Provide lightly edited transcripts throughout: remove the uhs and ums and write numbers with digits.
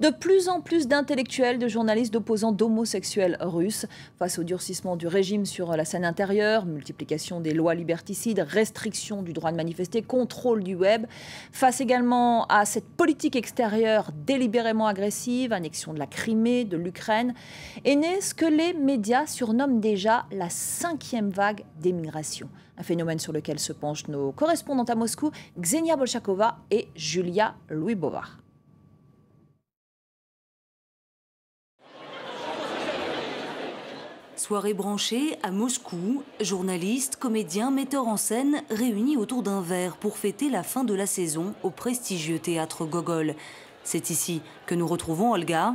De plus en plus d'intellectuels, de journalistes, d'opposants, d'homosexuels russes. Face au durcissement du régime sur la scène intérieure, multiplication des lois liberticides, restriction du droit de manifester, contrôle du web. Face également à cette politique extérieure délibérément agressive, annexion de la Crimée, de l'Ukraine, est né ce que les médias surnomment déjà la 5e vague d'émigration. Un phénomène sur lequel se penchent nos correspondantes à Moscou, Ksenia Bolchakova et Julia Luibova. Soirée branchée à Moscou, journalistes, comédiens, metteurs en scène réunis autour d'un verre pour fêter la fin de la saison au prestigieux théâtre Gogol. C'est ici que nous retrouvons Olga.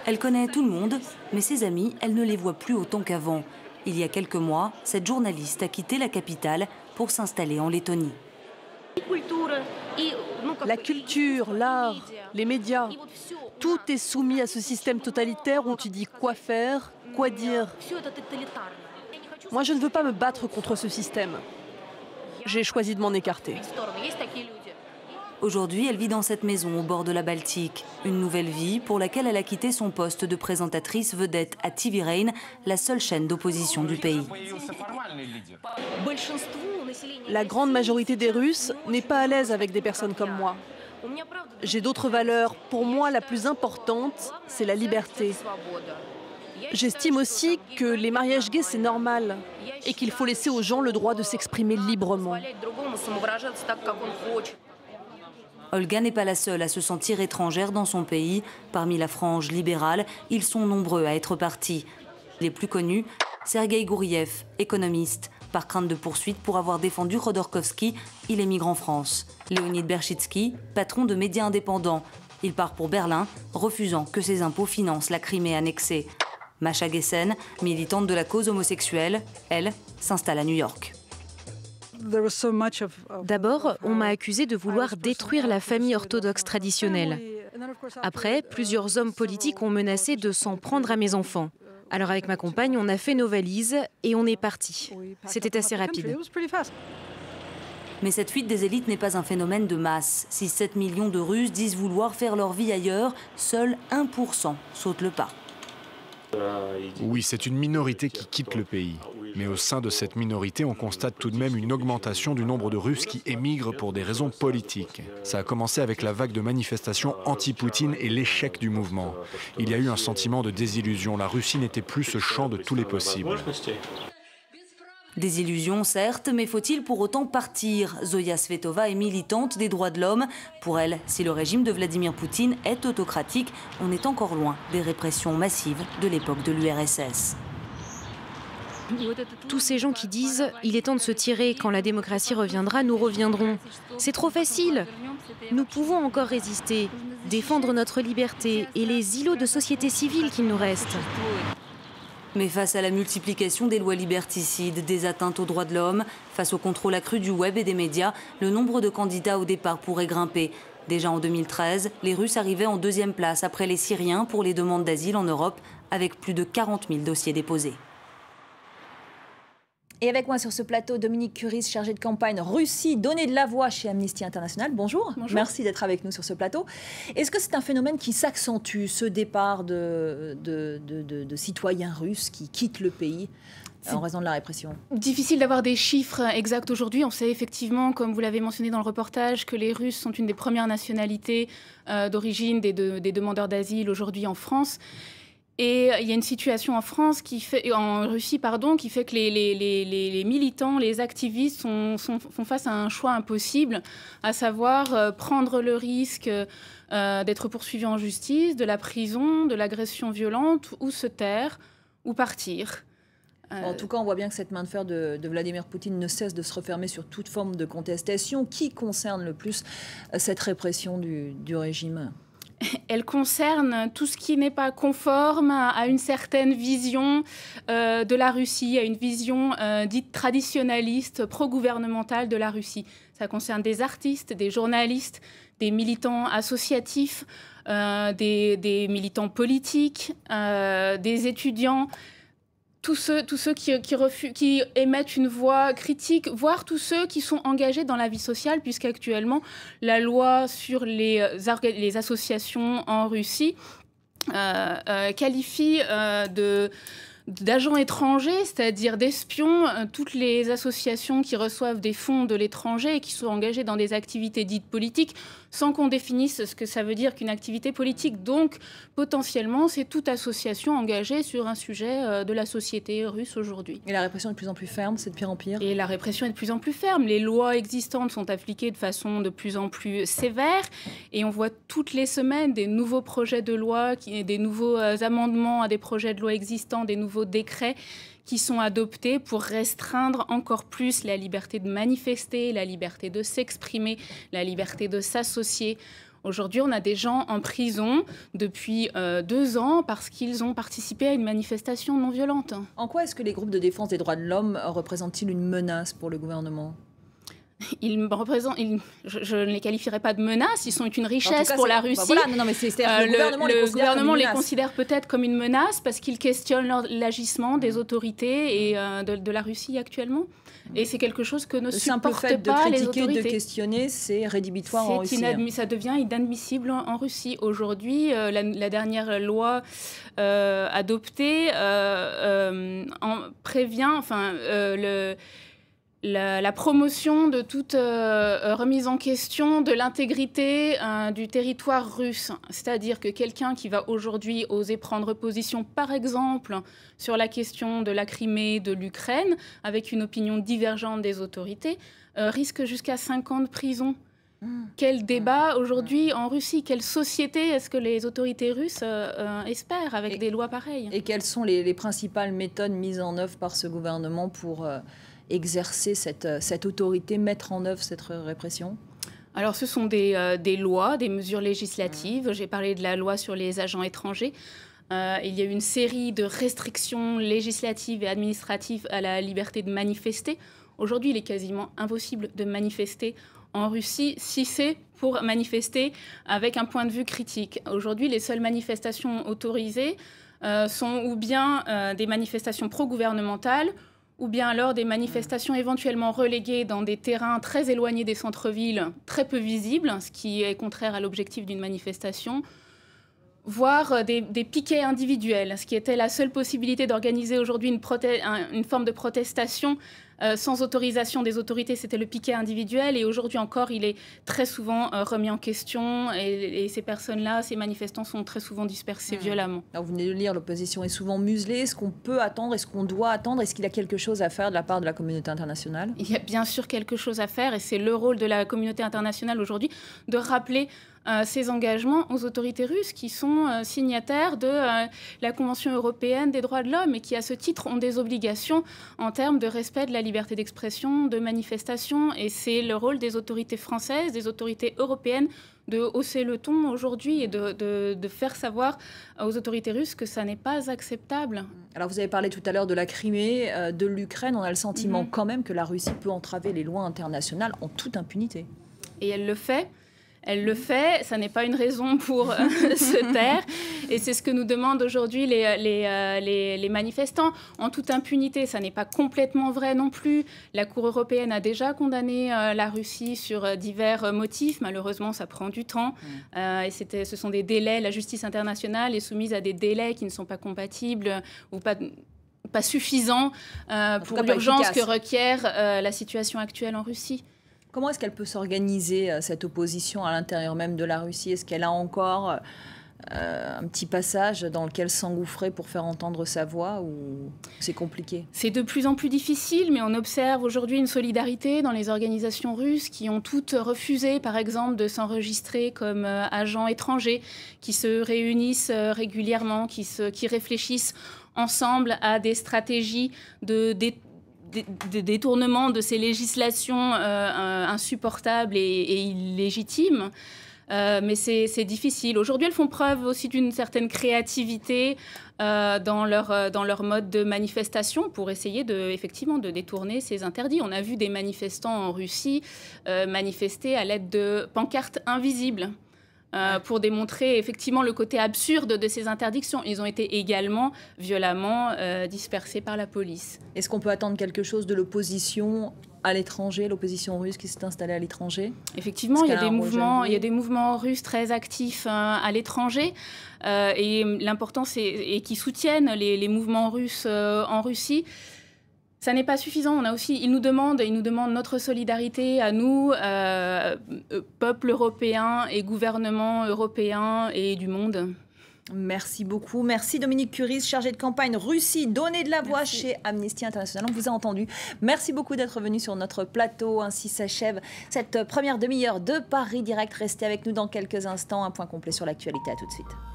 Elle connaît tout le monde, mais ses amis, elle ne les voit plus autant qu'avant. Il y a quelques mois, cette journaliste a quitté la capitale pour s'installer en Lettonie. La culture, l'art, les médias, tout est soumis à ce système totalitaire où tu dis quoi faire, quoi dire. Moi, je ne veux pas me battre contre ce système. J'ai choisi de m'en écarter. Aujourd'hui, elle vit dans cette maison au bord de la Baltique. Une nouvelle vie pour laquelle elle a quitté son poste de présentatrice vedette à TV Rain, la seule chaîne d'opposition du pays. La grande majorité des Russes n'est pas à l'aise avec des personnes comme moi. J'ai d'autres valeurs. Pour moi, la plus importante, c'est la liberté. J'estime aussi que les mariages gays, c'est normal et qu'il faut laisser aux gens le droit de s'exprimer librement. Olga n'est pas la seule à se sentir étrangère dans son pays. Parmi la frange libérale, ils sont nombreux à être partis. Les plus connus, Sergueï Gouriev, économiste. Par crainte de poursuite pour avoir défendu Khodorkovsky, il émigre en France. Léonid Berchitsky, patron de médias indépendants. Il part pour Berlin, refusant que ses impôts financent la Crimée annexée. Masha Gessen, militante de la cause homosexuelle, elle, s'installe à New York. D'abord, on m'a accusé de vouloir détruire la famille orthodoxe traditionnelle. Après, plusieurs hommes politiques ont menacé de s'en prendre à mes enfants. Alors avec ma compagne, on a fait nos valises et on est parti. C'était assez rapide. Mais cette fuite des élites n'est pas un phénomène de masse. Si 7 millions de Russes disent vouloir faire leur vie ailleurs, seul 1% saute le pas. Oui, c'est une minorité qui quitte le pays. Mais au sein de cette minorité, on constate tout de même une augmentation du nombre de Russes qui émigrent pour des raisons politiques. Ça a commencé avec la vague de manifestations anti-Poutine et l'échec du mouvement. Il y a eu un sentiment de désillusion. La Russie n'était plus ce champ de tous les possibles. Désillusion, certes, mais faut-il pour autant partir? Zoya Svetova est militante des droits de l'homme. Pour elle, si le régime de Vladimir Poutine est autocratique, on est encore loin des répressions massives de l'époque de l'URSS. Tous ces gens qui disent « il est temps de se tirer, quand la démocratie reviendra, nous reviendrons ». C'est trop facile. Nous pouvons encore résister, défendre notre liberté et les îlots de société civile qu'il nous reste. Mais face à la multiplication des lois liberticides, des atteintes aux droits de l'homme, face au contrôle accru du web et des médias, le nombre de candidats au départ pourrait grimper. Déjà en 2013, les Russes arrivaient en 2e place après les Syriens pour les demandes d'asile en Europe, avec plus de 40 000 dossiers déposés. Et avec moi sur ce plateau, Dominique Curis, chargée de campagne Russie, donner de la voix chez Amnesty International. Bonjour. Bonjour. Merci d'être avec nous sur ce plateau. Est-ce que c'est un phénomène qui s'accentue, ce départ de citoyens russes qui quittent le pays en raison de la répression? Difficile d'avoir des chiffres exacts aujourd'hui. On sait effectivement, comme vous l'avez mentionné dans le reportage, que les Russes sont une des premières nationalités d'origine des demandeurs d'asile aujourd'hui en France. Et il y a une situation en Russie, qui fait que les militants, les activistes font face à un choix impossible, à savoir prendre le risque d'être poursuivis en justice, de la prison, de l'agression violente, ou se taire, ou partir. En tout cas, on voit bien que cette main de fer de Vladimir Poutine ne cesse de se refermer sur toute forme de contestation. Qui concerne le plus cette répression du régime ? Elle concerne tout ce qui n'est pas conforme à une certaine vision de la Russie, à une vision dite traditionnaliste, pro-gouvernementale de la Russie. Ça concerne des artistes, des journalistes, des militants associatifs, des militants politiques, des étudiants. tous ceux qui émettent une voix critique, voire tous ceux qui sont engagés dans la vie sociale, puisqu'actuellement, la loi sur les associations en Russie qualifie d'agents étrangers, c'est-à-dire d'espions, toutes les associations qui reçoivent des fonds de l'étranger et qui sont engagées dans des activités dites politiques, sans qu'on définisse ce que ça veut dire qu'une activité politique. Donc, potentiellement, c'est toute association engagée sur un sujet de la société russe aujourd'hui. Et la répression est de plus en plus ferme, c'est de pire en pire? Et la répression est de plus en plus ferme. Les lois existantes sont appliquées de façon de plus en plus sévère. Et on voit toutes les semaines des nouveaux projets de loi, des nouveaux amendements à des projets de loi existants, des nouveaux décrets qui sont adoptés pour restreindre encore plus la liberté de manifester, la liberté de s'exprimer, la liberté de s'associer. Aujourd'hui, on a des gens en prison depuis 2 ans parce qu'ils ont participé à une manifestation non violente. En quoi est-ce que les groupes de défense des droits de l'homme représentent-ils une menace pour le gouvernement ? Ils représentent, je ne les qualifierais pas de menaces, ils sont une richesse pour la Russie. Voilà, non, mais le gouvernement les considère peut-être comme une menace parce qu'il questionne l'agissement des autorités et de la Russie actuellement. Et c'est quelque chose que ne supportent pas les autorités. Le simple fait de critiquer, de questionner, c'est rédhibitoire en Russie. Ça devient inadmissible en Russie. Aujourd'hui, la dernière loi adoptée prévient, la promotion de toute remise en question de l'intégrité du territoire russe. C'est-à-dire que quelqu'un qui va aujourd'hui oser prendre position, par exemple, sur la question de la Crimée, de l'Ukraine, avec une opinion divergente des autorités, risque jusqu'à 5 ans de prison. Quel débat aujourd'hui en Russie? Quelle société est-ce que les autorités russes espèrent avec des lois pareilles? Et quelles sont les principales méthodes mises en œuvre par ce gouvernement pour exercer cette autorité, mettre en œuvre cette répression? Alors, ce sont des lois, des mesures législatives. J'ai parlé de la loi sur les agents étrangers. Il y a eu une série de restrictions législatives et administratives à la liberté de manifester. Aujourd'hui, il est quasiment impossible de manifester en Russie si c'est pour manifester avec un point de vue critique. Aujourd'hui, les seules manifestations autorisées sont ou bien des manifestations pro-gouvernementales, ou bien alors des manifestations éventuellement reléguées dans des terrains très éloignés des centres-villes, très peu visibles, ce qui est contraire à l'objectif d'une manifestation, voire des piquets individuels, ce qui était la seule possibilité d'organiser aujourd'hui une forme de protestation sans autorisation des autorités, c'était le piquet individuel. Et aujourd'hui encore, il est très souvent remis en question. Et ces personnes-là, ces manifestants sont très souvent dispersés violemment. Alors vous venez de le dire, l'opposition est souvent muselée. Est-ce qu'on peut attendre? Est-ce qu'on doit attendre? Est-ce qu'il y a quelque chose à faire de la part de la communauté internationale? Il y a bien sûr quelque chose à faire. Et c'est le rôle de la communauté internationale aujourd'hui de rappeler ces engagements aux autorités russes qui sont signataires de la Convention européenne des droits de l'homme et qui, à ce titre, ont des obligations en termes de respect de la liberté d'expression, de manifestation. Et c'est le rôle des autorités françaises, des autorités européennes de hausser le ton aujourd'hui et de faire savoir aux autorités russes que ça n'est pas acceptable. Alors vous avez parlé tout à l'heure de la Crimée, de l'Ukraine. On a le sentiment quand même que la Russie peut entraver les lois internationales en toute impunité. Et elle le fait. Elle le fait, ça n'est pas une raison pour se taire. Et c'est ce que nous demandent aujourd'hui les manifestants. En toute impunité, ça n'est pas complètement vrai non plus. La Cour européenne a déjà condamné la Russie sur divers motifs. Malheureusement, ça prend du temps. Et ce sont des délais. La justice internationale est soumise à des délais qui ne sont pas compatibles ou pas suffisants pour l'urgence que requiert la situation actuelle en Russie. Comment est-ce qu'elle peut s'organiser, cette opposition à l'intérieur même de la Russie? Est-ce qu'elle a encore un petit passage dans lequel s'engouffrer pour faire entendre sa voix, ou c'est compliqué? C'est de plus en plus difficile, mais on observe aujourd'hui une solidarité dans les organisations russes qui ont toutes refusé, par exemple, de s'enregistrer comme agents étrangers, qui se réunissent régulièrement, qui réfléchissent ensemble à des stratégies de détournement de ces législations insupportables et illégitimes. Mais c'est difficile. Aujourd'hui, elles font preuve aussi d'une certaine créativité dans leur mode de manifestation pour essayer effectivement de détourner ces interdits. On a vu des manifestants en Russie manifester à l'aide de pancartes invisibles. pour démontrer effectivement le côté absurde de ces interdictions. Ils ont été également violemment dispersés par la police. Est-ce qu'on peut attendre quelque chose de l'opposition à l'étranger, l'opposition russe qui s'est installée à l'étranger? Effectivement, il y a des mouvements russes très actifs à l'étranger et l'important c'est qui soutiennent les mouvements russes en Russie. Ça n'est pas suffisant. Ils nous demandent notre solidarité à nous, peuple européen et gouvernement européen et du monde. Merci beaucoup. Merci Dominique Curis, chargée de campagne Russie, donner de la voix chez Amnesty International. On vous a entendu. Merci beaucoup d'être venu sur notre plateau. Ainsi s'achève cette première demi-heure de Paris Direct. Restez avec nous dans quelques instants. Un point complet sur l'actualité. À tout de suite.